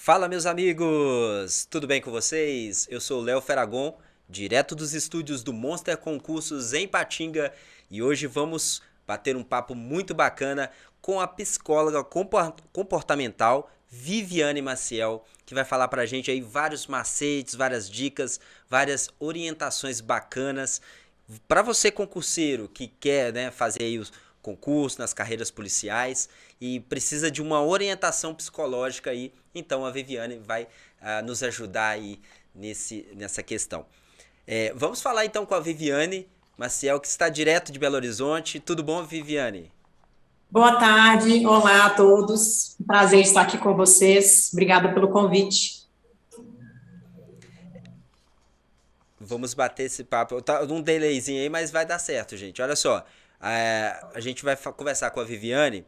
Fala, meus amigos! Tudo bem com vocês? Eu sou o Léo Feragon, direto dos estúdios do Monster Concursos em Patinga, e hoje vamos bater um papo muito bacana com a psicóloga comportamental Viviane Maciel, que vai falar pra gente aí vários macetes, várias dicas, várias orientações bacanas para você concurseiro que quer, né, fazer aí os concursos nas carreiras policiais e precisa de uma orientação psicológica aí, então a Viviane vai nos ajudar aí nessa questão. Vamos falar então com a Viviane Maciel, que está direto de Belo Horizonte. Tudo bom, Viviane? Boa tarde, olá a todos. Prazer estar aqui com vocês. Obrigada pelo convite. Vamos bater esse papo. Tá um delayzinho aí, mas vai dar certo, gente. Olha só, a gente vai conversar com a Viviane.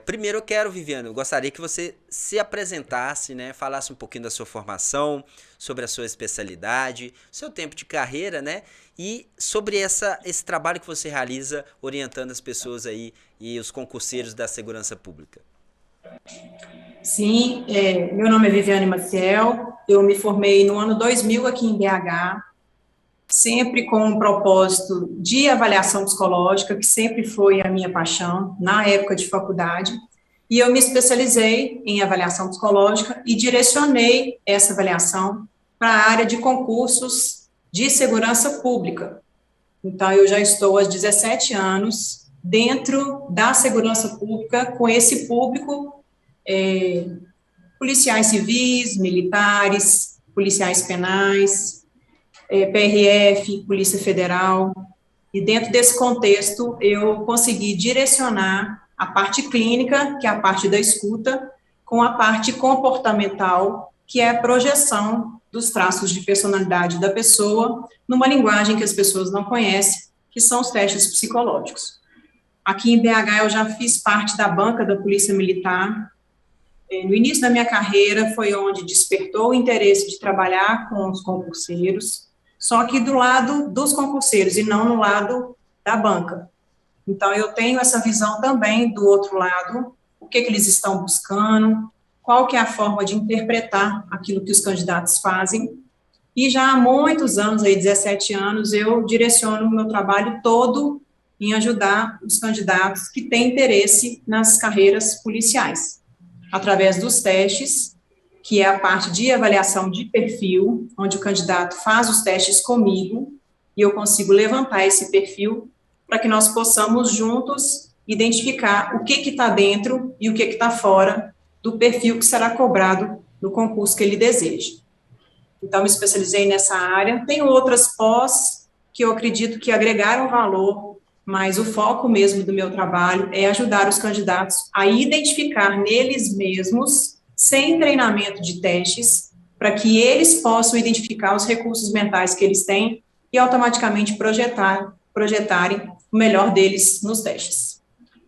Primeiro eu quero, Viviane, eu gostaria que você se apresentasse, né? Falasse um pouquinho da sua formação, sobre a sua especialidade, seu tempo de carreira, né? E sobre esse trabalho que você realiza orientando as pessoas aí e os concurseiros da segurança pública. Sim, meu nome é Viviane Maciel. Eu me formei no ano 2000 aqui em BH, sempre com um propósito de avaliação psicológica, que sempre foi a minha paixão na época de faculdade. E eu me especializei em avaliação psicológica e direcionei essa avaliação para a área de concursos de segurança pública. Então, eu já estou há 17 anos dentro da segurança pública, com esse público, policiais civis, militares, policiais penais, PRF, Polícia Federal. E dentro desse contexto, eu consegui direcionar a parte clínica, que é a parte da escuta, com a parte comportamental, que é a projeção dos traços de personalidade da pessoa, numa linguagem que as pessoas não conhecem, que são os testes psicológicos. Aqui em BH eu já fiz parte da banca da Polícia Militar. No início da minha carreira foi onde despertou o interesse de trabalhar com os concurseiros, só que do lado dos concurseiros e não no lado da banca. Então, eu tenho essa visão também do outro lado, o que eles estão buscando, qual que é a forma de interpretar aquilo que os candidatos fazem. E já há muitos anos, aí 17 anos, eu direciono o meu trabalho todo em ajudar os candidatos que têm interesse nas carreiras policiais, através dos testes, que é a parte de avaliação de perfil, onde o candidato faz os testes comigo e eu consigo levantar esse perfil para que nós possamos juntos identificar o que está dentro e o que está fora do perfil que será cobrado no concurso que ele deseja. Então, me especializei nessa área. Tenho outras pós que eu acredito que agregaram valor, mas o foco mesmo do meu trabalho é ajudar os candidatos a identificar neles mesmos, sem treinamento de testes, para que eles possam identificar os recursos mentais que eles têm e automaticamente projetarem o melhor deles nos testes.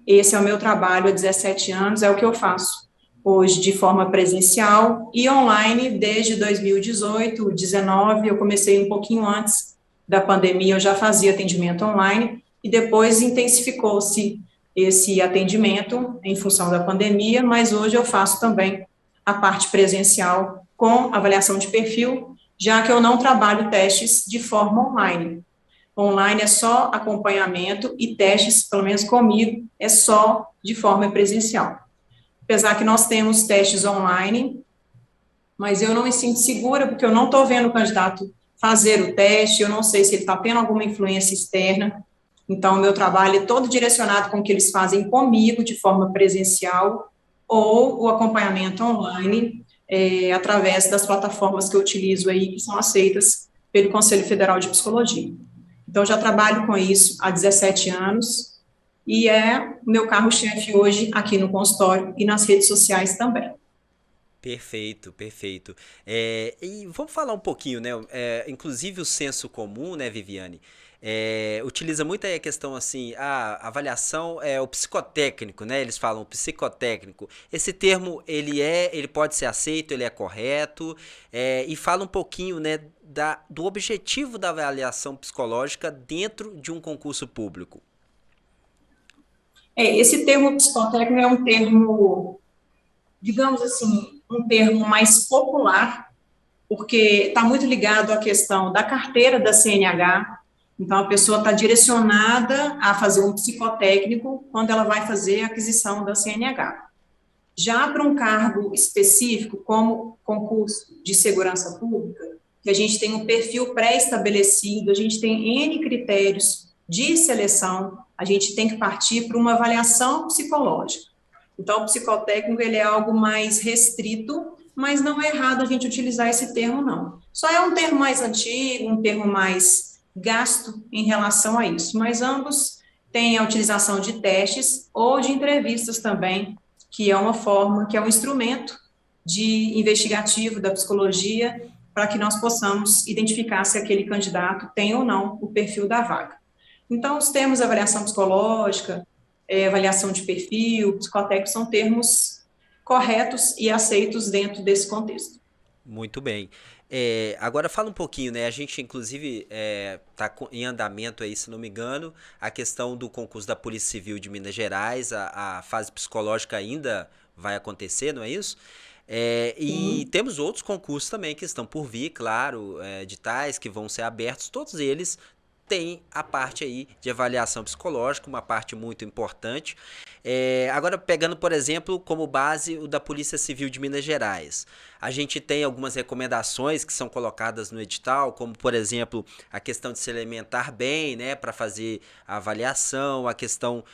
Esse é o meu trabalho há 17 anos, é o que eu faço hoje de forma presencial e online desde 2018, 19, eu comecei um pouquinho antes da pandemia, eu já fazia atendimento online e depois intensificou-se esse atendimento em função da pandemia, mas hoje eu faço também a parte presencial com avaliação de perfil, já que eu não trabalho testes de forma online. Online é só acompanhamento e testes, pelo menos comigo, é só de forma presencial. Apesar que nós temos testes online, mas eu não me sinto segura, porque eu não estou vendo o candidato fazer o teste, eu não sei se ele está tendo alguma influência externa, então o meu trabalho é todo direcionado com o que eles fazem comigo, de forma presencial, ou o acompanhamento online, através das plataformas que eu utilizo aí, que são aceitas pelo Conselho Federal de Psicologia. Então, já trabalho com isso há 17 anos, e é o meu carro-chefe hoje aqui no consultório e nas redes sociais também. Perfeito, perfeito. E vamos falar um pouquinho, né? Inclusive o senso comum, né, Viviane? Utiliza muito aí a questão assim, a avaliação é o psicotécnico, né? Eles falam psicotécnico. Esse termo ele pode ser aceito, ele é correto, e fala um pouquinho, né, do objetivo da avaliação psicológica dentro de um concurso público. Esse termo psicotécnico é um termo, digamos assim, um termo mais popular, porque está muito ligado à questão da carteira da CNH. Então, a pessoa está direcionada a fazer um psicotécnico quando ela vai fazer a aquisição da CNH. Já para um cargo específico, como concurso de segurança pública, que a gente tem um perfil pré-estabelecido, a gente tem N critérios de seleção, a gente tem que partir para uma avaliação psicológica. Então, o psicotécnico, ele é algo mais restrito, mas não é errado a gente utilizar esse termo, não. Só é um termo mais antigo, um termo mais gasto em relação a isso, mas ambos têm a utilização de testes ou de entrevistas também, que é uma forma, que é um instrumento de investigativo da psicologia para que nós possamos identificar se aquele candidato tem ou não o perfil da vaga. Então, os termos avaliação psicológica, avaliação de perfil, psicotécnico, são termos corretos e aceitos dentro desse contexto. Muito bem. Agora fala um pouquinho, né? A gente, inclusive, está em andamento aí, se não me engano, a questão do concurso da Polícia Civil de Minas Gerais, a fase psicológica ainda vai acontecer, não é isso? E temos outros concursos também que estão por vir, claro, editais que vão ser abertos, todos eles têm a parte aí de avaliação psicológica, uma parte muito importante. Agora, pegando, por exemplo, como base o da Polícia Civil de Minas Gerais, a gente tem algumas recomendações que são colocadas no edital, como, por exemplo, a questão de se alimentar bem, né, para fazer a avaliação, a questão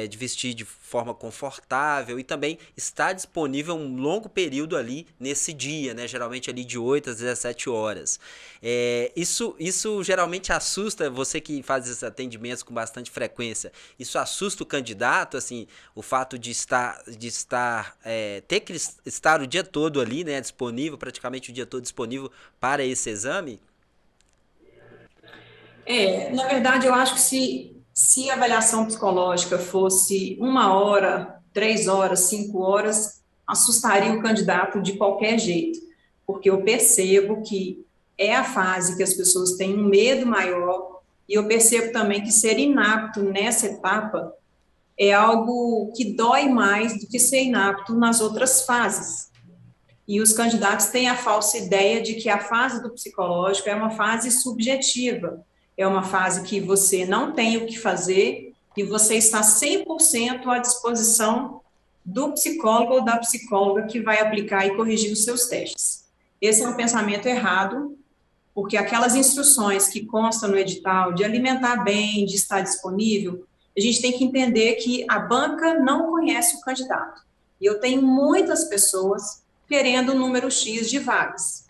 de vestir de forma confortável e também estar disponível um longo período ali nesse dia, né, geralmente ali de 8 às 17 horas. Isso geralmente assusta você que faz esses atendimentos com bastante frequência. Isso assusta o candidato, assim, o fato de ter que estar o dia todo ali, né, disponível, praticamente o dia todo disponível para esse exame? Na verdade, eu acho que se a avaliação psicológica fosse 1 hora, 3 horas, 5 horas, assustaria o candidato de qualquer jeito, porque eu percebo que é a fase que as pessoas têm um medo maior, e eu percebo também que ser inapto nessa etapa é algo que dói mais do que ser inapto nas outras fases. E os candidatos têm a falsa ideia de que a fase do psicológico é uma fase subjetiva, é uma fase que você não tem o que fazer e você está 100% à disposição do psicólogo ou da psicóloga que vai aplicar e corrigir os seus testes. Esse é um pensamento errado, porque aquelas instruções que constam no edital de alimentar bem, de estar disponível, a gente tem que entender que a banca não conhece o candidato. E eu tenho muitas pessoas querendo um número X de vagas.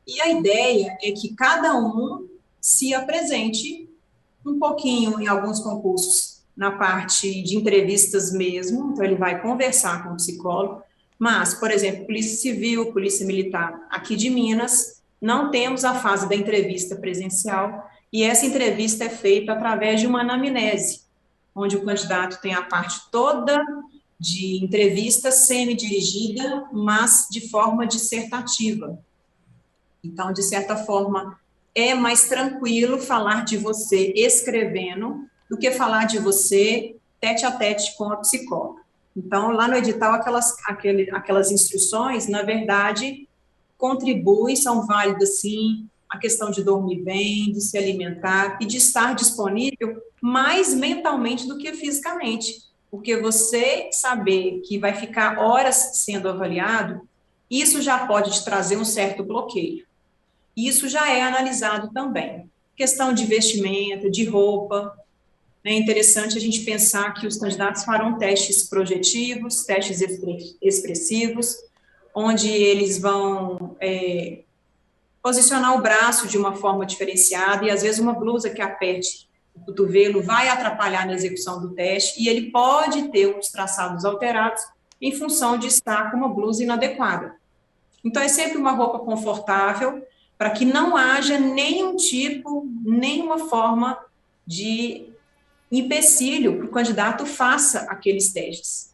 E a ideia é que cada um se apresente um pouquinho em alguns concursos, na parte de entrevistas mesmo, então ele vai conversar com o psicólogo, mas, por exemplo, Polícia Civil, Polícia Militar, aqui de Minas, não temos a fase da entrevista presencial, e essa entrevista é feita através de uma anamnese, onde o candidato tem a parte toda de entrevista semi-dirigida, mas de forma dissertativa. Então, de certa forma, é mais tranquilo falar de você escrevendo do que falar de você tete a tete com a psicóloga. Então, lá no edital, aquelas instruções, na verdade, contribuem, são válidas, sim, a questão de dormir bem, de se alimentar e de estar disponível mais mentalmente do que fisicamente. Porque você saber que vai ficar horas sendo avaliado, isso já pode te trazer um certo bloqueio. Isso já é analisado também. Questão de vestimenta, de roupa. É interessante a gente pensar que os candidatos farão testes projetivos, testes expressivos, onde eles vão posicionar o braço de uma forma diferenciada, e às vezes uma blusa que aperte o cotovelo vai atrapalhar na execução do teste, e ele pode ter os traçados alterados em função de estar com uma blusa inadequada. Então, é sempre uma roupa confortável, para que não haja nenhum tipo, nenhuma forma de empecilho para o candidato faça aqueles testes.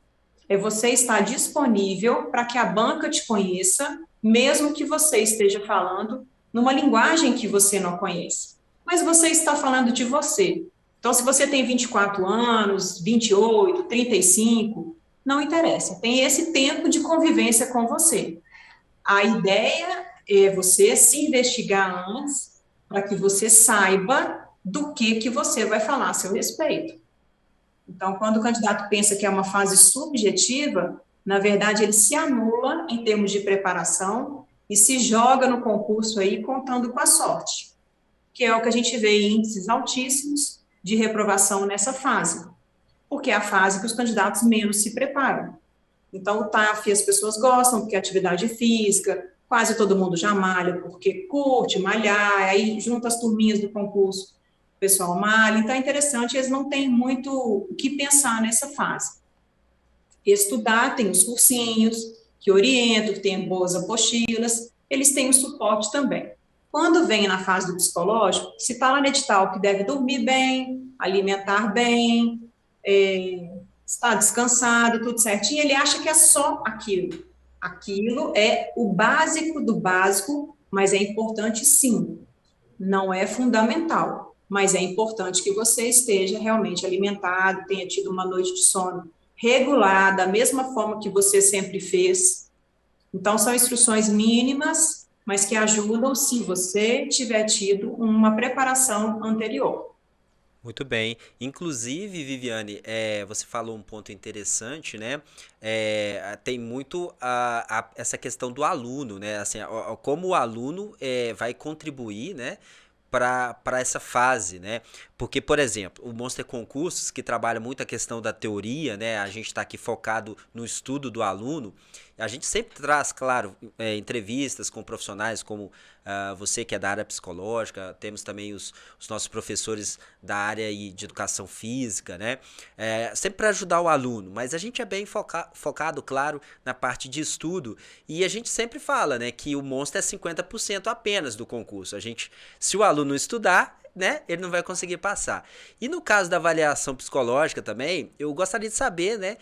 É você estar disponível para que a banca te conheça, mesmo que você esteja falando numa linguagem que você não conhece. Mas você está falando de você. Então, se você tem 24 anos, 28, 35, não interessa. Tem esse tempo de convivência com você. A ideia é você se investigar antes, para que você saiba do que você vai falar a seu respeito. Então, quando o candidato pensa que é uma fase subjetiva, na verdade, ele se anula em termos de preparação e se joga no concurso aí contando com a sorte, que é o que a gente vê em índices altíssimos de reprovação nessa fase, porque é a fase que os candidatos menos se preparam. Então, o TAF as pessoas gostam, porque é atividade física, quase todo mundo já malha, porque curte malhar, aí junta as turminhas do concurso, o pessoal malha, então é interessante, eles não têm muito o que pensar nessa fase. Estudar, tem os cursinhos, que orientam, que tem boas apostilas, eles têm o suporte também. Quando vem na fase do psicológico, se está lá no edital que deve dormir bem, alimentar bem, estar descansado, tudo certinho, ele acha que é só aquilo. Aquilo é o básico do básico, mas é importante sim. Não é fundamental, mas é importante que você esteja realmente alimentado, tenha tido uma noite de sono regular, da mesma forma que você sempre fez. Então, são instruções mínimas, mas que ajudam se você tiver tido uma preparação anterior. Muito bem. Inclusive, Viviane, você falou um ponto interessante, né? Tem muito essa questão do aluno, né? Assim, como o aluno vai contribuir, né? Para essa fase, né? Porque, por exemplo, o Monster Concursos, que trabalha muito a questão da teoria, né? A gente está aqui focado no estudo do aluno. A gente sempre traz, claro, entrevistas com profissionais como você que é da área psicológica, temos também os nossos professores da área de educação física, né? Sempre para ajudar o aluno, mas a gente é bem focado, claro, na parte de estudo, e a gente sempre fala, né, que o Monster é 50% apenas do concurso. Se o aluno estudar, né, ele não vai conseguir passar. E no caso da avaliação psicológica também, eu gostaria de saber, né,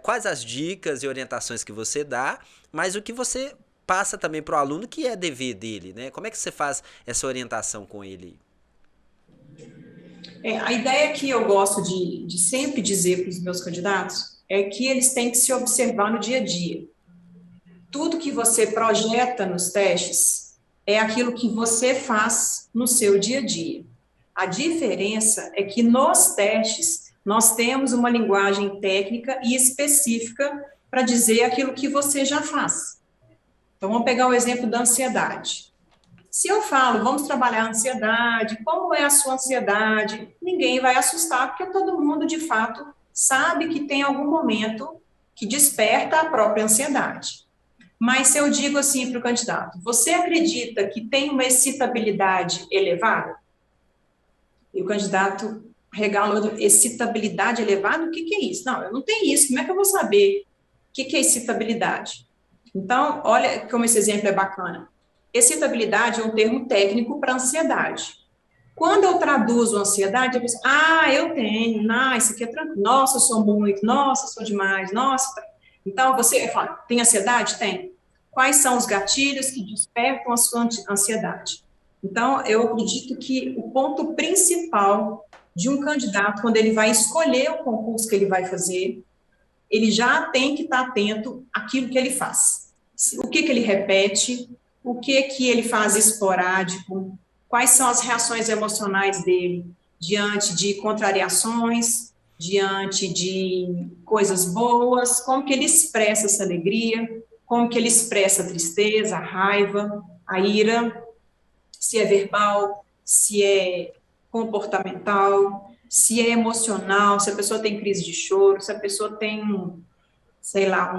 quais as dicas e orientações que você dá, mas o que você passa também para o aluno que é dever dele, né? Como é que você faz essa orientação com ele? A ideia que eu gosto de sempre dizer para os meus candidatos é que eles têm que se observar no dia a dia. Tudo que você projeta nos testes é aquilo que você faz no seu dia a dia. A diferença é que nos testes nós temos uma linguagem técnica e específica para dizer aquilo que você já faz. Então, vamos pegar o exemplo da ansiedade. Se eu falo, vamos trabalhar a ansiedade, como é a sua ansiedade, ninguém vai assustar, porque todo mundo, de fato, sabe que tem algum momento que desperta a própria ansiedade. Mas se eu digo assim para o candidato, você acredita que tem uma excitabilidade elevada? E o candidato regala excitabilidade elevada, o que é isso? Não, eu não tenho isso, como é que eu vou saber o que é excitabilidade? Então, olha como esse exemplo é bacana. Excitabilidade é um termo técnico para ansiedade. Quando eu traduzo ansiedade, eu penso, eu tenho, isso aqui é tranquilo, nossa, eu sou muito, nossa, eu sou demais, nossa. Então, você fala, tem ansiedade? Tem. Quais são os gatilhos que despertam a sua ansiedade? Então, eu acredito que o ponto principal de um candidato, quando ele vai escolher o concurso que ele vai fazer, ele já tem que estar atento àquilo que ele faz. O que ele repete, o que ele faz esporádico, quais são as reações emocionais dele diante de contrariações, diante de coisas boas, como que ele expressa essa alegria, como que ele expressa a tristeza, a raiva, a ira, se é verbal, se é comportamental, se é emocional, se a pessoa tem crise de choro, se a pessoa tem, sei lá,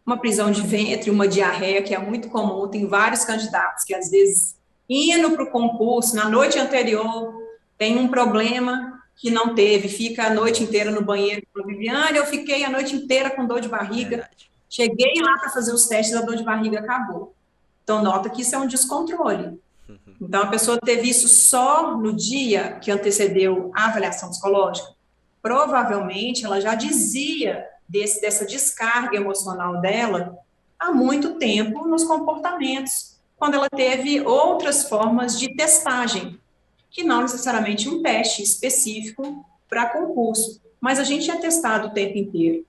uma prisão de ventre, uma diarreia, que é muito comum, tem vários candidatos que, às vezes, indo para o concurso, na noite anterior, tem um problema que não teve, fica a noite inteira no banheiro. Viviane, eu fiquei a noite inteira com dor de barriga, Verdade. cheguei lá para fazer os testes, a dor de barriga acabou. Então, nota que isso é um descontrole. Então, a pessoa teve isso só no dia que antecedeu a avaliação psicológica, provavelmente ela já dizia dessa descarga emocional dela há muito tempo nos comportamentos, quando ela teve outras formas de testagem, que não necessariamente um teste específico para concurso, mas a gente é testado o tempo inteiro.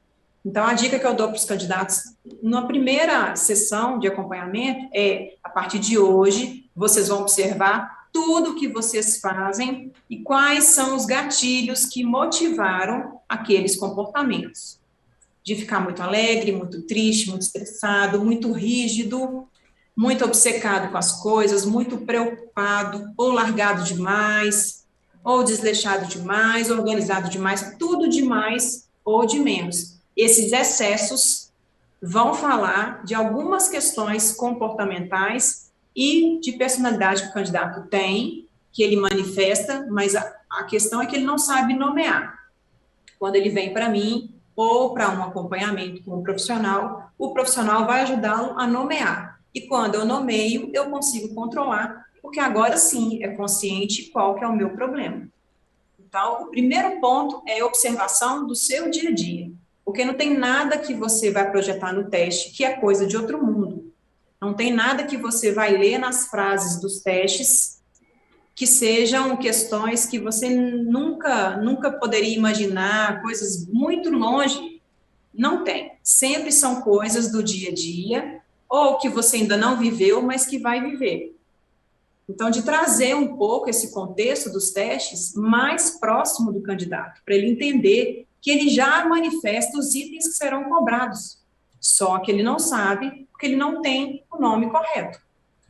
Então, a dica que eu dou para os candidatos na primeira sessão de acompanhamento é, a partir de hoje, vocês vão observar tudo que vocês fazem e quais são os gatilhos que motivaram aqueles comportamentos. De ficar muito alegre, muito triste, muito estressado, muito rígido, muito obcecado com as coisas, muito preocupado, ou largado demais, ou desleixado demais, organizado demais, tudo demais ou de menos. Esses excessos vão falar de algumas questões comportamentais e de personalidade que o candidato tem, que ele manifesta, mas a questão é que ele não sabe nomear. Quando ele vem para mim, ou para um acompanhamento com o profissional vai ajudá-lo a nomear. E quando eu nomeio, eu consigo controlar, porque agora sim é consciente qual que é o meu problema. Então, o primeiro ponto é a observação do seu dia a dia, porque não tem nada que você vai projetar no teste que é coisa de outro mundo. Não tem nada que você vai ler nas frases dos testes que sejam questões que você nunca poderia imaginar, coisas muito longe. Não tem. Sempre são coisas do dia a dia, ou que você ainda não viveu, mas que vai viver. Então, de trazer um pouco esse contexto dos testes mais próximo do candidato, para ele entender que ele já manifesta os itens que serão cobrados, só que ele não sabe, porque ele não tem o nome correto.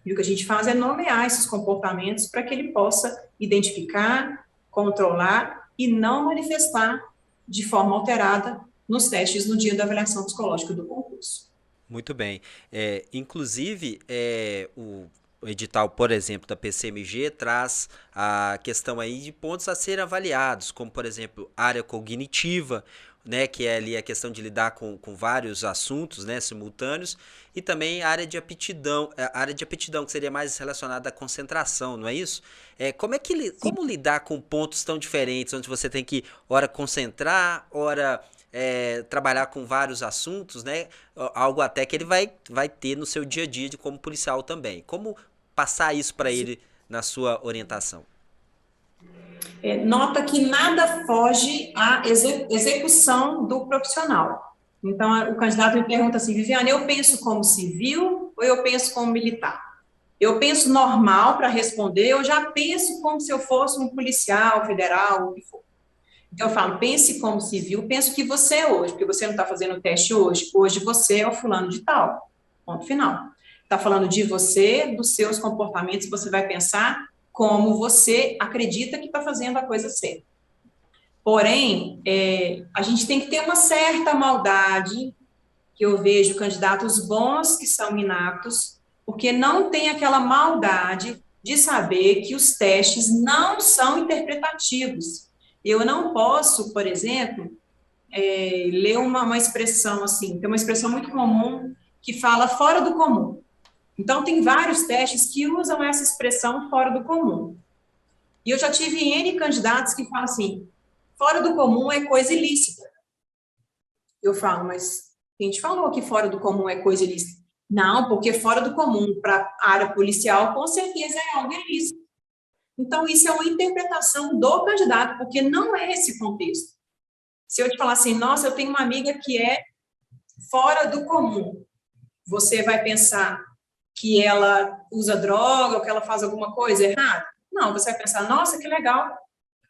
E o que a gente faz é nomear esses comportamentos para que ele possa identificar, controlar e não manifestar de forma alterada nos testes no dia da avaliação psicológica do concurso. Muito bem. Inclusive, o edital, por exemplo, da PCMG traz a questão aí de pontos a serem avaliados, como, por exemplo, área cognitiva, né, que é ali a questão de lidar com vários assuntos, né, simultâneos, e também a área de aptidão, que seria mais relacionada à concentração, não é isso? Como lidar com pontos tão diferentes, onde você tem que, ora, concentrar, ora trabalhar com vários assuntos, né? Algo até que ele vai ter no seu dia a dia como policial também. Como passar isso para ele na sua orientação? Nota que nada foge à execução do profissional. Então, o candidato me pergunta assim, Viviane, eu penso como civil ou eu penso como militar? Eu penso normal para responder, eu já penso como se eu fosse um policial federal, o que for. Então, eu falo, pense como civil, penso que você é hoje, porque você não está fazendo o teste hoje. Hoje você é o fulano de tal. Ponto final. Está falando de você, dos seus comportamentos, você vai pensar como você acredita que está fazendo a coisa certa. Porém, a gente tem que ter uma certa maldade, que eu vejo candidatos bons que são inaptos, porque não tem aquela maldade de saber que os testes não são interpretativos. Eu não posso, por exemplo, ler uma expressão assim, tem uma expressão muito comum que fala fora do comum. Então, tem vários testes que usam essa expressão fora do comum. E eu já tive N candidatos que falam assim, fora do comum é coisa ilícita. Eu falo, mas quem te falou que fora do comum é coisa ilícita? Não, porque fora do comum para a área policial, com certeza é algo ilícito. Então, isso é uma interpretação do candidato, porque não é esse contexto. Se eu te falar assim, nossa, eu tenho uma amiga que é fora do comum, você vai pensar que ela usa droga ou que ela faz alguma coisa errada? Não, você vai pensar, nossa, que legal.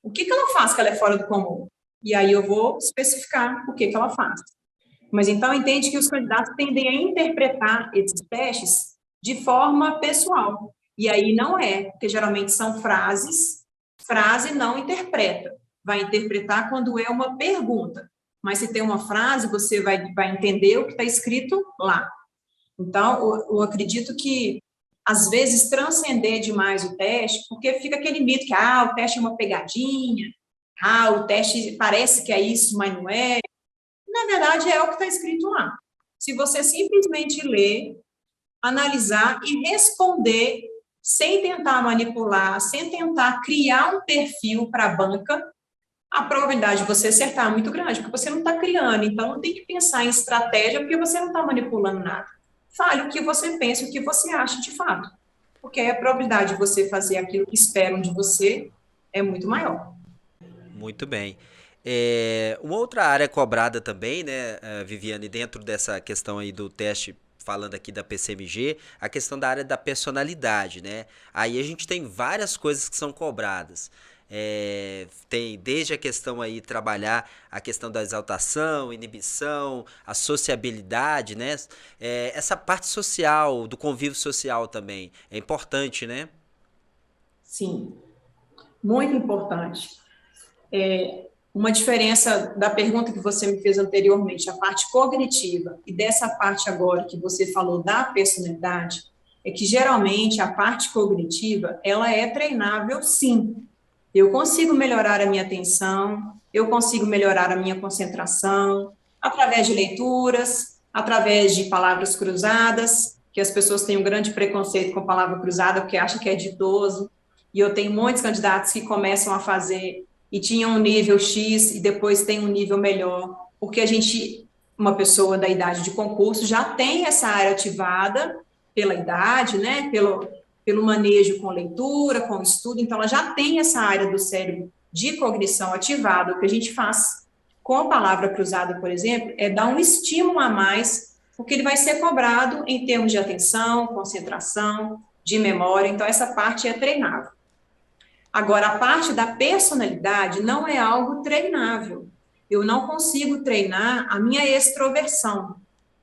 O que ela faz que ela é fora do comum? E aí eu vou especificar o que ela faz. Mas então entende que os candidatos tendem a interpretar esses testes de forma pessoal. E aí não é, porque geralmente são frases, frase não interpreta. Vai interpretar quando é uma pergunta. Mas se tem uma frase, você vai entender o que está escrito lá. Então, eu acredito que, às vezes, transcender demais o teste, porque fica aquele mito que, o teste é uma pegadinha, o teste parece que é isso, mas não é. Na verdade, é o que está escrito lá. Se você simplesmente ler, analisar e responder, sem tentar manipular, sem tentar criar um perfil para a banca, a probabilidade de você acertar é muito grande, porque você não está criando. Então, não tem que pensar em estratégia, porque você não está manipulando nada. Fale o que você pensa, o que você acha de fato. Porque aí a probabilidade de você fazer aquilo que esperam de você é muito maior. Muito bem. Uma outra área cobrada também, né, Viviane, dentro dessa questão aí do teste, falando aqui da PCMG, a questão da área da personalidade, né? Aí a gente tem várias coisas que são cobradas. Tem desde a questão aí trabalhar a questão da exaltação, inibição, a sociabilidade, né? Essa parte social, do convívio social também é importante, né? Sim, muito importante. Uma diferença da pergunta que você me fez anteriormente, a parte cognitiva, e dessa parte agora que você falou da personalidade, é que geralmente a parte cognitiva, ela é treinável, sim. Eu consigo melhorar a minha atenção, eu consigo melhorar a minha concentração, através de leituras, através de palavras cruzadas, que as pessoas têm um grande preconceito com palavra cruzada, porque acham que é ditoso, e eu tenho muitos candidatos que começam a fazer e tinham um nível X e depois tem um nível melhor, porque uma pessoa da idade de concurso já tem essa área ativada pela idade, né, pelo manejo com leitura, com estudo, então ela já tem essa área do cérebro de cognição ativada. O que a gente faz com a palavra cruzada, por exemplo, é dar um estímulo a mais, porque ele vai ser cobrado em termos de atenção, concentração, de memória, então essa parte é treinável. Agora, a parte da personalidade não é algo treinável. Eu não consigo treinar a minha extroversão.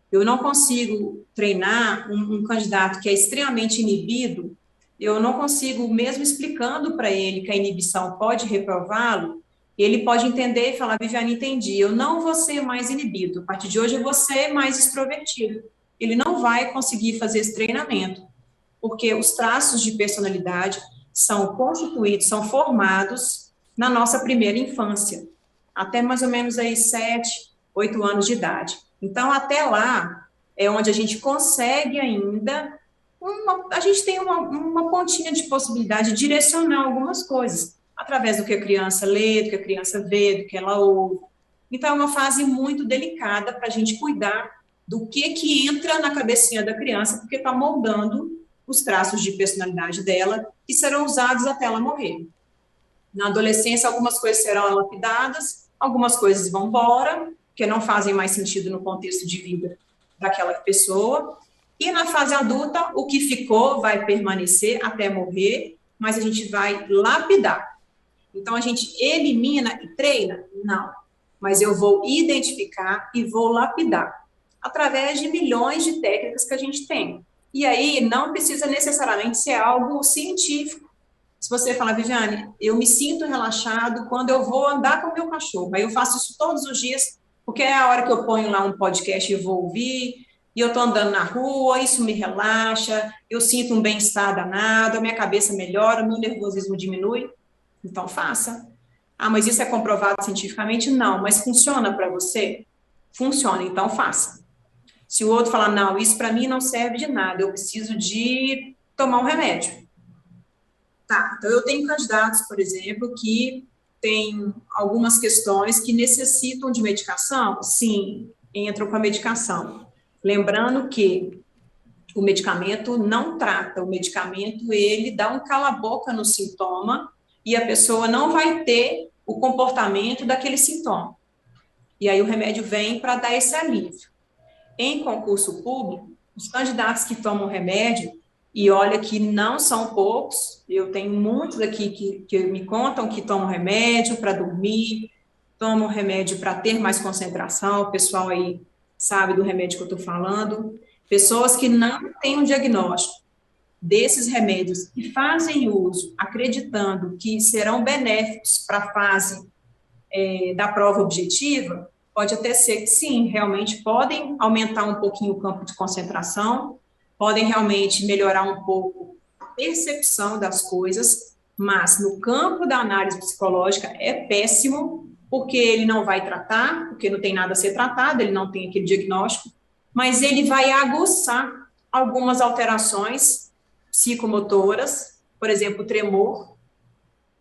Eu não consigo treinar um candidato que é extremamente inibido. Eu não consigo, mesmo explicando para ele que a inibição pode reprová-lo, ele pode entender e falar: Viviane, entendi, eu não vou ser mais inibido, a partir de hoje eu vou ser mais extrovertido. Ele não vai conseguir fazer esse treinamento, porque os traços de personalidade são constituídos, são formados na nossa primeira infância, até mais ou menos aí 7, 8 anos de idade. Então, até lá, é onde a gente consegue ainda, a gente tem uma pontinha de possibilidade de direcionar algumas coisas, através do que a criança lê, do que a criança vê, do que ela ouve. Então, é uma fase muito delicada para a gente cuidar do que entra na cabecinha da criança, porque está moldando os traços de personalidade dela, que serão usados até ela morrer. Na adolescência, algumas coisas serão lapidadas, algumas coisas vão embora, que não fazem mais sentido no contexto de vida daquela pessoa, e na fase adulta, o que ficou vai permanecer até morrer, mas a gente vai lapidar. Então, a gente elimina e treina? Não. Mas eu vou identificar e vou lapidar, através de milhões de técnicas que a gente tem. E aí, não precisa necessariamente ser algo científico. Se você falar: Viviane, eu me sinto relaxado quando eu vou andar com o meu cachorro. Aí eu faço isso todos os dias, porque é a hora que eu ponho lá um podcast e vou ouvir, e eu estou andando na rua, isso me relaxa, eu sinto um bem-estar danado, a minha cabeça melhora, o meu nervosismo diminui. Então, faça. Ah, mas isso é comprovado cientificamente? Não, mas funciona para você? Funciona, então faça. Se o outro falar: não, isso para mim não serve de nada, eu preciso de tomar um remédio. Tá, então eu tenho candidatos, por exemplo, que têm algumas questões que necessitam de medicação? Sim, entram com a medicação. Lembrando que o medicamento não trata, o medicamento ele dá um cala-boca no sintoma e a pessoa não vai ter o comportamento daquele sintoma. E aí o remédio vem para dar esse alívio. Em concurso público, os candidatos que tomam remédio, e olha que não são poucos, eu tenho muitos aqui que me contam que tomam remédio para dormir, tomam remédio para ter mais concentração, o pessoal aí sabe do remédio que eu estou falando, pessoas que não têm um diagnóstico desses remédios e fazem uso, acreditando que serão benéficos para a fase da prova objetiva, pode até ser que sim, realmente podem aumentar um pouquinho o campo de concentração, podem realmente melhorar um pouco a percepção das coisas, mas no campo da análise psicológica é péssimo, porque ele não vai tratar, porque não tem nada a ser tratado, ele não tem aquele diagnóstico, mas ele vai aguçar algumas alterações psicomotoras, por exemplo, o tremor.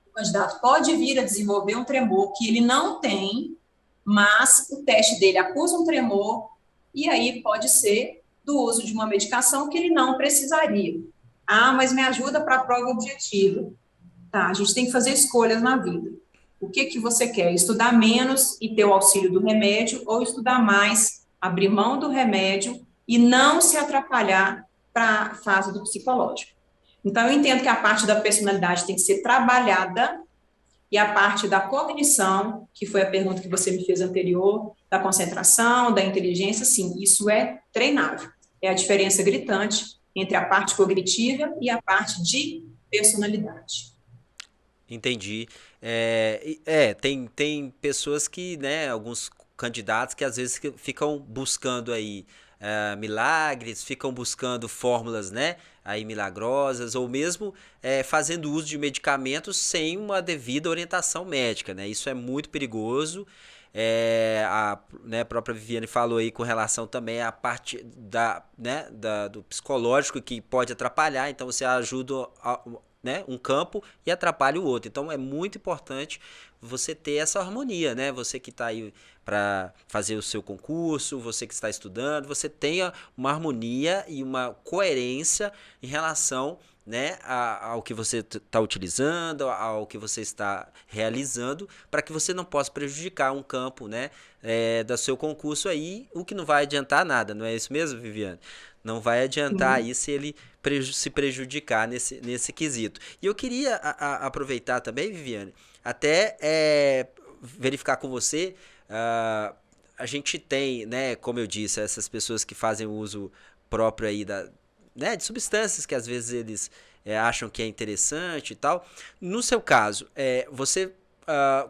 O candidato pode vir a desenvolver um tremor que ele não tem, mas o teste dele acusa um tremor, e aí pode ser do uso de uma medicação que ele não precisaria. Ah, mas me ajuda para a prova objetiva. Tá, a gente tem que fazer escolhas na vida. O que que você quer? Estudar menos e ter o auxílio do remédio ou estudar mais, abrir mão do remédio e não se atrapalhar para a fase do psicológico. Então, eu entendo que a parte da personalidade tem que ser trabalhada e a parte da cognição, que foi a pergunta que você me fez anterior, da concentração, da inteligência, sim, isso é treinável. É a diferença gritante entre a parte cognitiva e a parte de personalidade. Entendi. Tem pessoas que, né, alguns candidatos que às vezes ficam buscando aí milagres, ficam buscando fórmulas, né, aí milagrosas, ou mesmo fazendo uso de medicamentos sem uma devida orientação médica, né? Isso é muito perigoso. Né, a própria Viviane falou aí com relação também à parte do psicológico que pode atrapalhar, então você ajuda né, um campo e atrapalha o outro. Então é muito importante você ter essa harmonia, né? Você que está aí para fazer o seu concurso, você que está estudando, você tenha uma harmonia e uma coerência em relação, né, ao que você está utilizando, ao que você está realizando, para que você não possa prejudicar um campo, né, do seu concurso aí, o que não vai adiantar nada, não é isso mesmo, Viviane? Não vai adiantar Sim. aí se ele se prejudicar nesse quesito. E eu queria aproveitar também, Viviane, até verificar com você. A gente tem, né, como eu disse, essas pessoas que fazem o uso próprio aí né, de substâncias que às vezes eles acham que é interessante e tal. No seu caso, você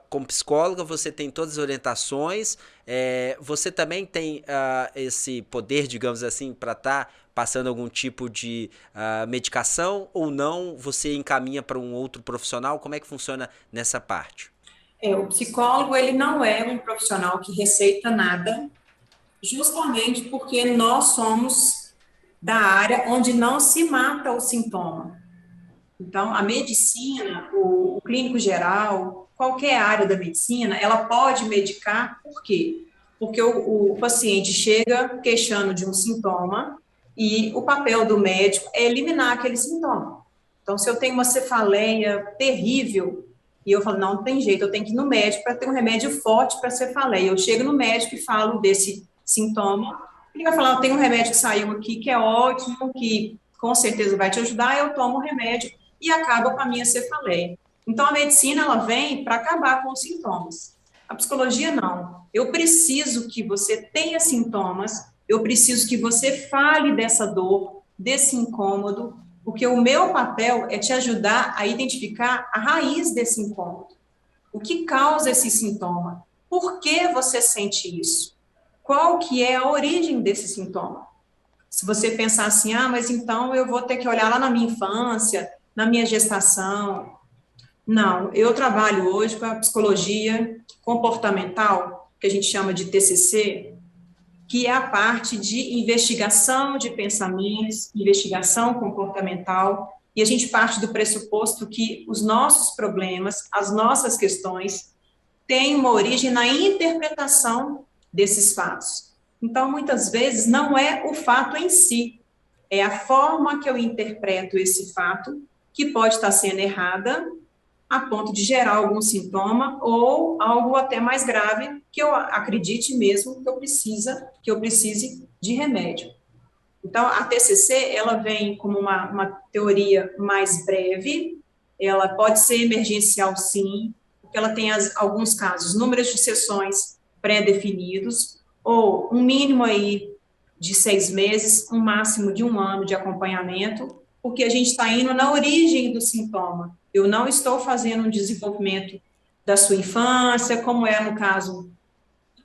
como psicóloga, você tem todas as orientações, você também tem esse poder, digamos assim, para estar passando algum tipo de medicação ou não? Você encaminha para um outro profissional? Como é que funciona nessa parte? O psicólogo, ele não é um profissional que receita nada, justamente porque nós somos da área onde não se mata o sintoma. Então, a medicina, o clínico geral, qualquer área da medicina, ela pode medicar, por quê? Porque o paciente chega queixando de um sintoma e o papel do médico é eliminar aquele sintoma. Então, se eu tenho uma cefaleia terrível e eu falo, não tem jeito, eu tenho que ir no médico para ter um remédio forte para cefaleia. Eu chego no médico e falo desse sintoma, ele vai falar, eu tenho um remédio que saiu aqui que é ótimo, que com certeza vai te ajudar, eu tomo o remédio e acaba com a minha cefaleia. Então, a medicina, ela vem para acabar com os sintomas. A psicologia, não. Eu preciso que você tenha sintomas, eu preciso que você fale dessa dor, desse incômodo, porque o meu papel é te ajudar a identificar a raiz desse incômodo. O que causa esse sintoma? Por que você sente isso? Qual que é a origem desse sintoma? Se você pensar assim, mas então eu vou ter que olhar lá na minha infância, na minha gestação. Não, eu trabalho hoje com a psicologia comportamental, que a gente chama de TCC, que é a parte de investigação de pensamentos, investigação comportamental, e a gente parte do pressuposto que os nossos problemas, as nossas questões, têm uma origem na interpretação desses fatos. Então, muitas vezes, não é o fato em si, é a forma que eu interpreto esse fato que pode estar sendo errada a ponto de gerar algum sintoma ou algo até mais grave que eu acredite mesmo que eu precise de remédio. Então, a TCC, ela vem como uma teoria mais breve, ela pode ser emergencial, sim, porque ela tem alguns casos, números de sessões pré-definidos, ou um mínimo aí de 6 meses, um máximo de 1 ano de acompanhamento, porque a gente está indo na origem do sintoma. Eu não estou fazendo um desenvolvimento da sua infância, como é no caso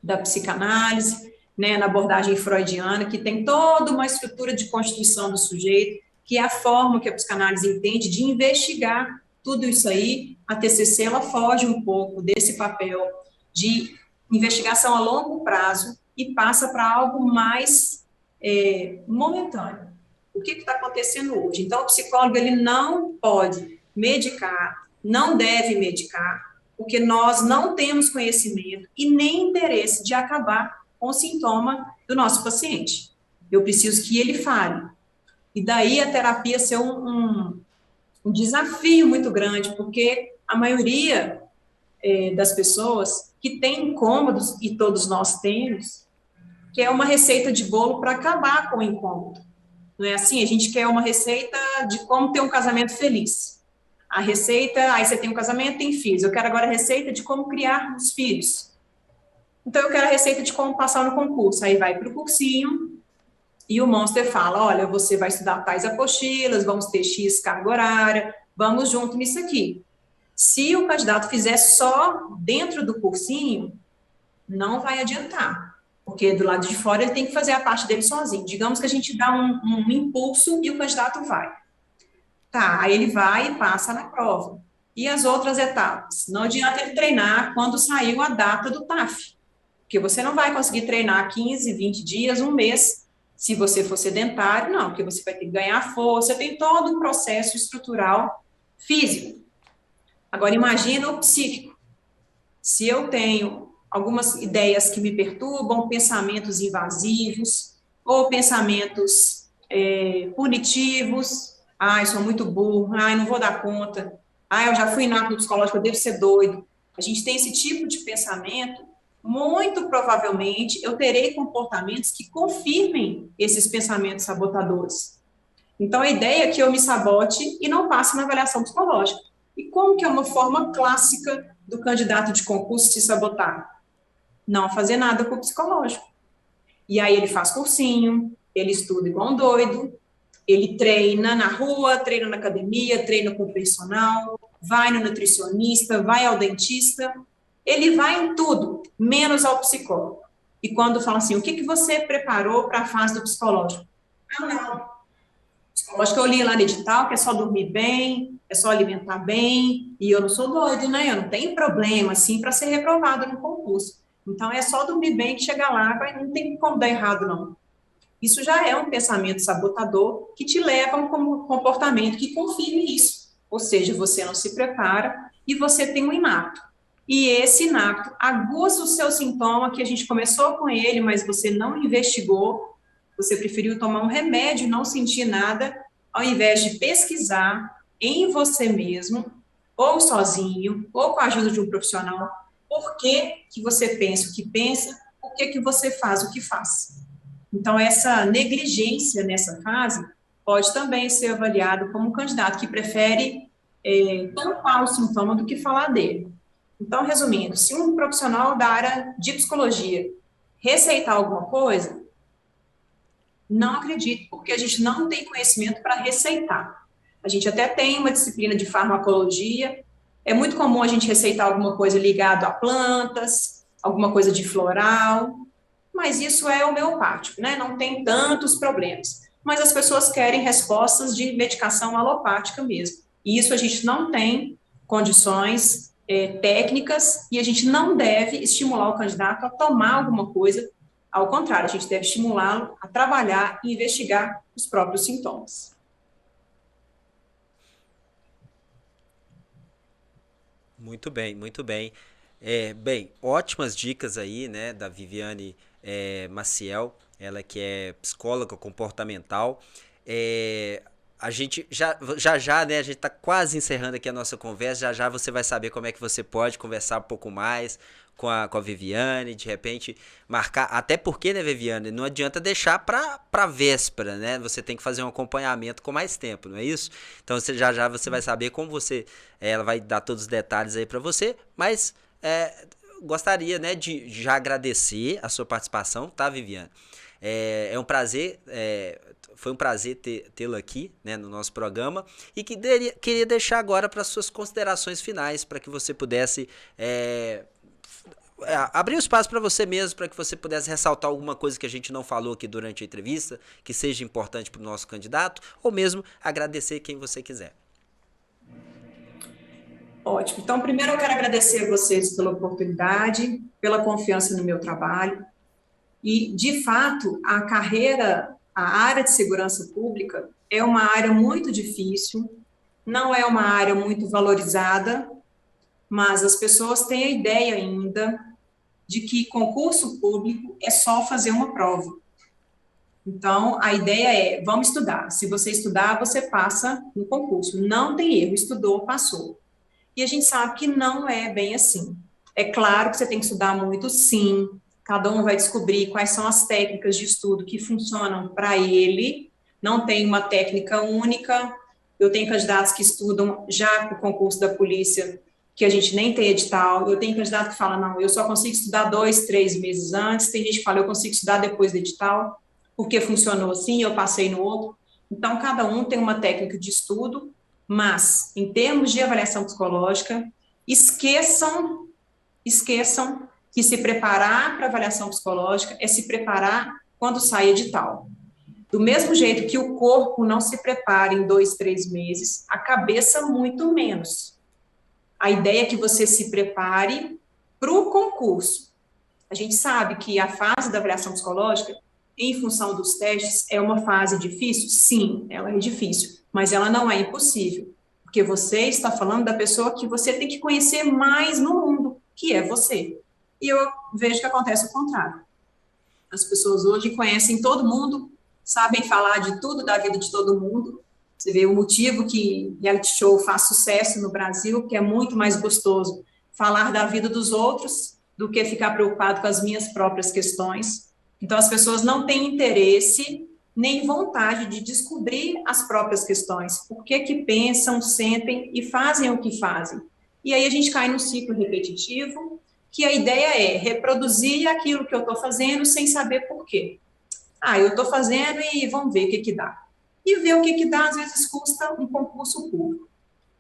da psicanálise, né, na abordagem freudiana, que tem toda uma estrutura de constituição do sujeito, que é a forma que a psicanálise entende de investigar tudo isso aí. A TCC, ela foge um pouco desse papel de investigação a longo prazo e passa para algo mais momentâneo. O que está acontecendo hoje? Então, o psicólogo, ele não pode medicar, não deve medicar, porque nós não temos conhecimento e nem interesse de acabar com o sintoma do nosso paciente. Eu preciso que ele fale. E daí a terapia ser um desafio muito grande, porque a maioria das pessoas que têm incômodos, e todos nós temos, que é uma receita de bolo para acabar com o incômodo. Não é assim? A gente quer uma receita de como ter um casamento feliz. A receita, aí você tem um casamento, tem filhos. Eu quero agora a receita de como criar os filhos. Então, eu quero a receita de como passar no concurso. Aí vai para o cursinho e o Monster fala, olha, você vai estudar tais apostilas, vamos ter X carga horária, vamos junto nisso aqui. Se o candidato fizer só dentro do cursinho, não vai adiantar, porque do lado de fora ele tem que fazer a parte dele sozinho. Digamos que a gente dá um impulso e o candidato vai. Tá, aí ele vai e passa na prova. E as outras etapas? Não adianta ele treinar quando saiu a data do TAF, porque você não vai conseguir treinar 15, 20 dias, um mês, se você for sedentário, não, porque você vai ter que ganhar força, tem todo um processo estrutural físico. Agora, imagina o psíquico. Se eu tenho algumas ideias que me perturbam, pensamentos invasivos, ou pensamentos punitivos, eu sou muito burro, não vou dar conta, eu já fui inapto psicológico, eu devo ser doido. A gente tem esse tipo de pensamento, muito provavelmente eu terei comportamentos que confirmem esses pensamentos sabotadores. Então, a ideia é que eu me sabote e não passe na avaliação psicológica. E como que é uma forma clássica do candidato de concurso se sabotar? Não fazer nada com o psicológico. E aí ele faz cursinho, ele estuda igual um doido, ele treina na rua, treina na academia, treina com o personal, vai no nutricionista, vai ao dentista, ele vai em tudo, menos ao psicólogo. E quando fala assim, o que você preparou para a fase do psicológico? Não. Psicológico eu li lá no edital que é só dormir bem, é só alimentar bem, e eu não sou doido, né? Eu não tenho problema, assim, para ser reprovado no concurso. Então, é só dormir bem que chegar lá, não tem como dar errado, não. Isso já é um pensamento sabotador que te leva a um comportamento que confirme isso. Ou seja, você não se prepara e você tem um inapto. E esse inapto aguça o seu sintoma, que a gente começou com ele, mas você não investigou, você preferiu tomar um remédio e não sentir nada, ao invés de pesquisar em você mesmo, ou sozinho, ou com a ajuda de um profissional, por que você pensa o que pensa, por que você faz o que faz. Então, essa negligência nessa fase pode também ser avaliado como um candidato que prefere tampar o sintoma do que falar dele. Então, resumindo, se um profissional da área de psicologia receitar alguma coisa, não acredito, porque a gente não tem conhecimento para receitar. A gente até tem uma disciplina de farmacologia, é muito comum a gente receitar alguma coisa ligada a plantas, alguma coisa de floral, mas isso é homeopático, né? Não tem tantos problemas. Mas as pessoas querem respostas de medicação alopática mesmo. E isso a gente não tem condições técnicas e a gente não deve estimular o candidato a tomar alguma coisa. Ao contrário, a gente deve estimulá-lo a trabalhar e investigar os próprios sintomas. Muito bem, muito bem. Bem, ótimas dicas aí, né, da Viviane Maciel, ela que é psicóloga comportamental. A gente já, né, a gente tá quase encerrando aqui a nossa conversa, já você vai saber como é que você pode conversar um pouco mais com a Viviane, de repente marcar, até porque, né, Viviane, não adianta deixar pra véspera, né, você tem que fazer um acompanhamento com mais tempo, não é isso? Então já você vai saber como ela vai dar todos os detalhes aí pra você, mas gostaria, né, de já agradecer a sua participação, tá, Viviane? É um prazer, foi um prazer tê-la aqui, né, no nosso programa, e queria deixar agora para suas considerações finais, para que você pudesse abrir o espaço para você mesmo, para que você pudesse ressaltar alguma coisa que a gente não falou aqui durante a entrevista, que seja importante para o nosso candidato, ou mesmo agradecer quem você quiser. Ótimo. Então, primeiro eu quero agradecer a vocês pela oportunidade, pela confiança no meu trabalho. E, de fato, a área de segurança pública é uma área muito difícil, não é uma área muito valorizada, mas as pessoas têm a ideia ainda de que concurso público é só fazer uma prova. Então, a ideia é, vamos estudar. Se você estudar, você passa no concurso. Não tem erro, estudou, passou. E a gente sabe que não é bem assim. É claro que você tem que estudar muito, sim. Cada um vai descobrir quais são as técnicas de estudo que funcionam para ele. Não tem uma técnica única. Eu tenho candidatos que estudam já para o concurso da polícia, que a gente nem tem edital. Eu tenho candidato que fala, não, eu só consigo estudar 2, 3 meses antes. Tem gente que fala, eu consigo estudar depois do edital, porque funcionou assim, eu passei no outro. Então, cada um tem uma técnica de estudo, mas, em termos de avaliação psicológica, esqueçam que se preparar para avaliação psicológica é se preparar quando sai edital. Do mesmo jeito que o corpo não se prepara em 2, 3 meses, a cabeça muito menos. A ideia é que você se prepare para o concurso. A gente sabe que a fase da avaliação psicológica, em função dos testes, é uma fase difícil? Sim, ela é difícil, mas ela não é impossível, porque você está falando da pessoa que você tem que conhecer mais no mundo, que é você. E eu vejo que acontece o contrário. As pessoas hoje conhecem todo mundo, sabem falar de tudo da vida de todo mundo. Você vê o motivo que reality show faz sucesso no Brasil, que é muito mais gostoso falar da vida dos outros do que ficar preocupado com as minhas próprias questões. Então, as pessoas não têm interesse nem vontade de descobrir as próprias questões. Por que que pensam, sentem e fazem o que fazem? E aí a gente cai no ciclo repetitivo, que a ideia é reproduzir aquilo que eu estou fazendo sem saber por quê. Ah, eu estou fazendo e vamos ver o que que dá. E ver o que que dá, às vezes, custa um concurso público.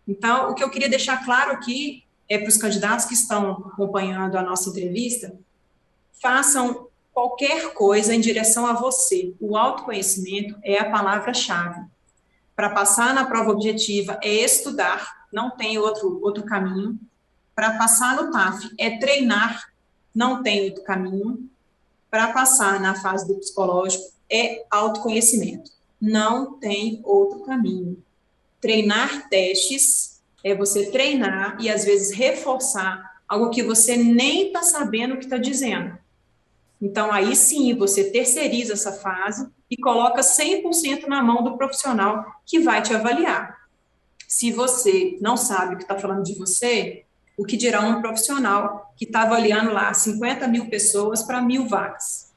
Então, o que eu queria deixar claro aqui é para os candidatos que estão acompanhando a nossa entrevista, façam qualquer coisa em direção a você. O autoconhecimento é a palavra-chave. Para passar na prova objetiva é estudar, não tem outro caminho. Para passar no TAF é treinar, não tem outro caminho. Para passar na fase do psicológico é autoconhecimento, não tem outro caminho. Treinar testes é você treinar e, às vezes, reforçar algo que você nem está sabendo o que está dizendo. Então, aí sim, você terceiriza essa fase e coloca 100% na mão do profissional que vai te avaliar. Se você não sabe o que está falando de você, o que dirá um profissional que está avaliando lá 50 mil pessoas para 1.000 vagas.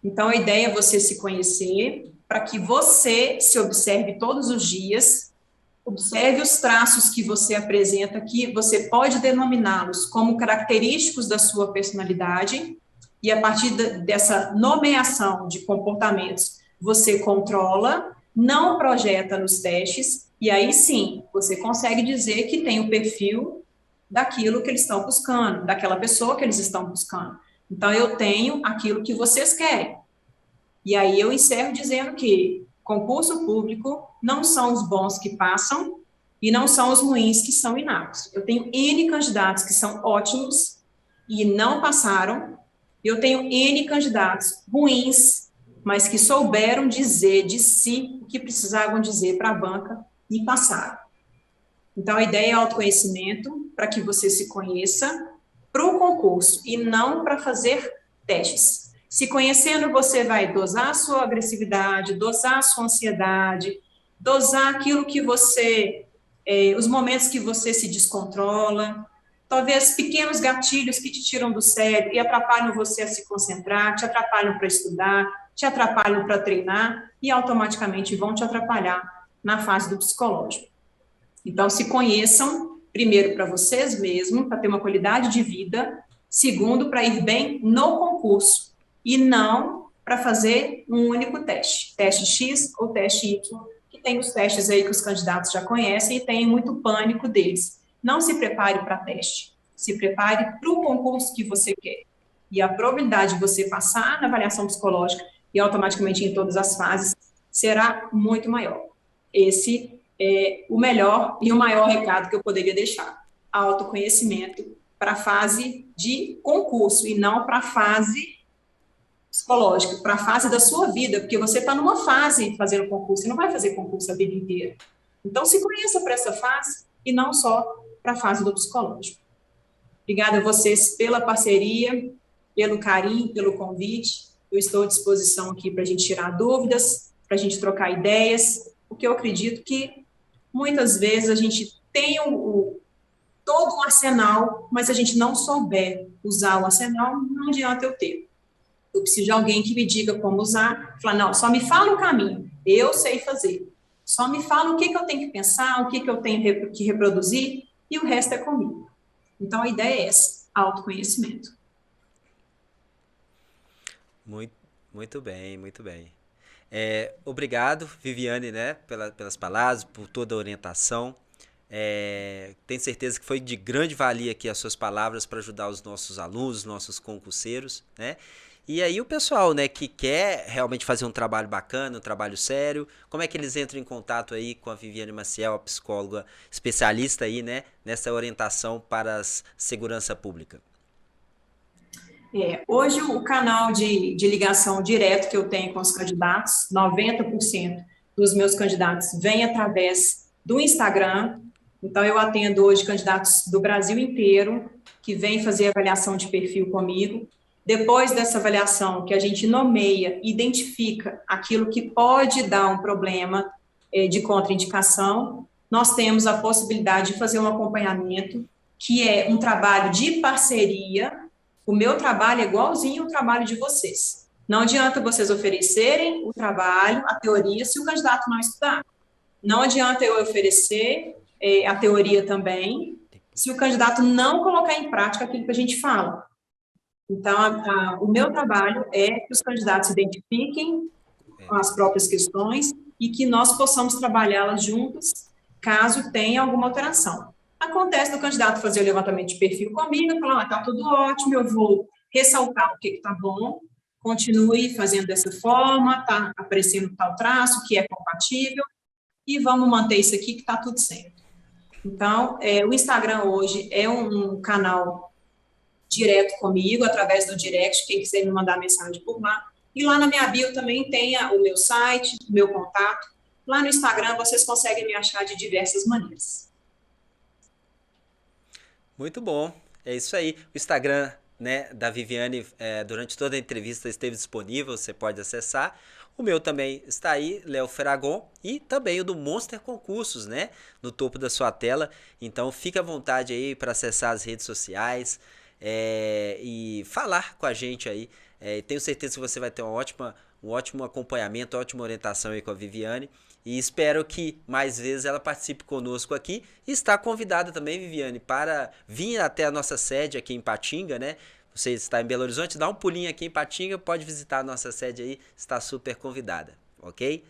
Então, a ideia é você se conhecer para que você se observe todos os dias, observe os traços que você apresenta aqui, você pode denominá-los como característicos da sua personalidade, e a partir dessa nomeação de comportamentos, você controla, não projeta nos testes, e aí sim, você consegue dizer que tem o perfil daquilo que eles estão buscando, daquela pessoa que eles estão buscando. Então, eu tenho aquilo que vocês querem. E aí eu encerro dizendo que concurso público não são os bons que passam e não são os ruins que são inaptos. Eu tenho N candidatos que são ótimos e não passaram. Eu tenho N candidatos ruins, mas que souberam dizer de si o que precisavam dizer para a banca e passaram. Então, a ideia é autoconhecimento, para que você se conheça para o concurso e não para fazer testes. Se conhecendo, você vai dosar a sua agressividade, dosar a sua ansiedade, dosar aquilo que você, os momentos que você se descontrola, talvez pequenos gatilhos que te tiram do sério e atrapalham você a se concentrar, te atrapalham para estudar, te atrapalham para treinar e automaticamente vão te atrapalhar na fase do psicológico. Então, se conheçam, primeiro, para vocês mesmos, para ter uma qualidade de vida, segundo, para ir bem no concurso, e não para fazer um único teste, teste X ou teste Y, que tem os testes aí que os candidatos já conhecem e tem muito pânico deles. Não se prepare para teste, se prepare para o concurso que você quer. E a probabilidade de você passar na avaliação psicológica e automaticamente em todas as fases será muito maior. Esse é o melhor e o maior recado que eu poderia deixar. Autoconhecimento para a fase de concurso e não para a fase psicológica, para a fase da sua vida, porque você está numa fase fazendo concurso, você não vai fazer concurso a vida inteira. Então, se conheça para essa fase e não só para a fase do psicológico. Obrigada a vocês pela parceria, pelo carinho, pelo convite. Eu estou à disposição aqui para a gente tirar dúvidas, para a gente trocar ideias, porque eu acredito que muitas vezes a gente tem todo um arsenal, mas a gente não souber usar o arsenal, não adianta eu ter. Eu preciso de alguém que me diga como usar, falar, não, só me fala o caminho, eu sei fazer. Só me fala o que eu tenho que pensar, o que eu tenho que reproduzir, e o resto é comigo. Então, a ideia é essa, autoconhecimento. Muito, muito bem, muito bem. Obrigado, Viviane, né, pelas palavras, por toda a orientação. Tenho certeza que foi de grande valia aqui as suas palavras para ajudar os nossos alunos, os nossos concurseiros, né? E aí o pessoal, né, que quer realmente fazer um trabalho bacana, um trabalho sério, como é que eles entram em contato aí com a Viviane Maciel, a psicóloga especialista aí, né, nessa orientação para a segurança pública? Hoje, o canal de ligação direto que eu tenho com os candidatos, 90% dos meus candidatos vem através do Instagram. Então, eu atendo hoje candidatos do Brasil inteiro que vêm fazer avaliação de perfil comigo. Depois dessa avaliação, que a gente nomeia, identifica aquilo que pode dar um problema de contraindicação, nós temos a possibilidade de fazer um acompanhamento, que é um trabalho de parceria. O meu trabalho é igualzinho ao trabalho de vocês. Não adianta vocês oferecerem o trabalho, a teoria, se o candidato não estudar. Não adianta eu oferecer a teoria também, se o candidato não colocar em prática aquilo que a gente fala. Então, o meu trabalho é que os candidatos se identifiquem com as próprias questões e que nós possamos trabalhá-las juntos, caso tenha alguma alteração. Acontece do candidato fazer o levantamento de perfil comigo, falar, está tudo ótimo, eu vou ressaltar o que está bom, continue fazendo dessa forma, está aparecendo tal traço, que é compatível, e vamos manter isso aqui que está tudo certo. Então, o Instagram hoje é um canal direto comigo, através do direct, quem quiser me mandar mensagem por lá. E lá na minha bio também tem o meu site, o meu contato. Lá no Instagram vocês conseguem me achar de diversas maneiras. Muito bom, é isso aí. O Instagram, né, da Viviane, durante toda a entrevista esteve disponível, você pode acessar. O meu também está aí, Léo Feragon, e também o do Monster Concursos, né, no topo da sua tela. Então fique à vontade aí para acessar as redes sociais e falar com a gente aí. Tenho certeza que você vai ter um ótimo acompanhamento, uma ótima orientação aí com a Viviane. E espero que mais vezes ela participe conosco aqui. E está convidada também, Viviane, para vir até a nossa sede aqui em Ipatinga, né? Você está em Belo Horizonte, dá um pulinho aqui em Ipatinga, pode visitar a nossa sede aí, está super convidada, ok?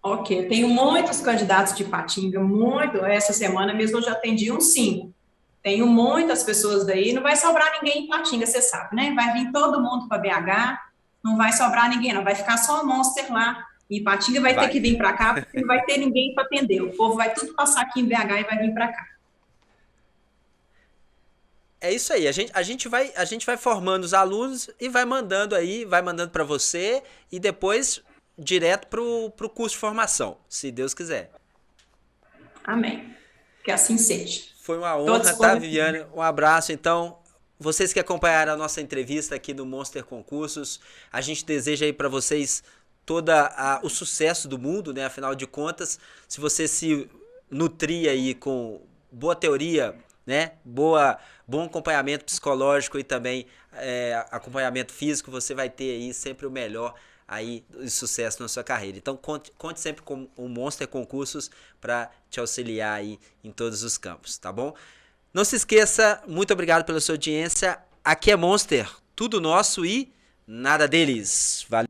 Ok, eu tenho muitos candidatos de Ipatinga, muito. Essa semana mesmo eu já atendi uns 5. Tenho muitas pessoas daí, não vai sobrar ninguém em Ipatinga, você sabe, né? Vai vir todo mundo para BH, não vai sobrar ninguém, não. Vai ficar só o Monster lá. E Ipatinga vai ter que vir para cá, porque não vai ter ninguém para atender. O povo vai tudo passar aqui em BH e vai vir para cá. É isso aí, a gente vai formando os alunos e vai mandando aí, vai mandando para você e depois direto pro curso de formação, se Deus quiser. Amém. Que assim seja. Foi uma honra, tá, Viviane? Um abraço, então. Vocês que acompanharam a nossa entrevista aqui no Monster Concursos, a gente deseja aí para vocês todo o sucesso do mundo, né? Afinal de contas, se você se nutrir aí com boa teoria, né? Bom acompanhamento psicológico e também acompanhamento físico, você vai ter aí sempre o melhor aí de sucesso na sua carreira. Então conte sempre com o Monster Concursos para te auxiliar aí em todos os campos, tá bom? Não se esqueça, muito obrigado pela sua audiência. Aqui é Monster, tudo nosso e nada deles. Valeu!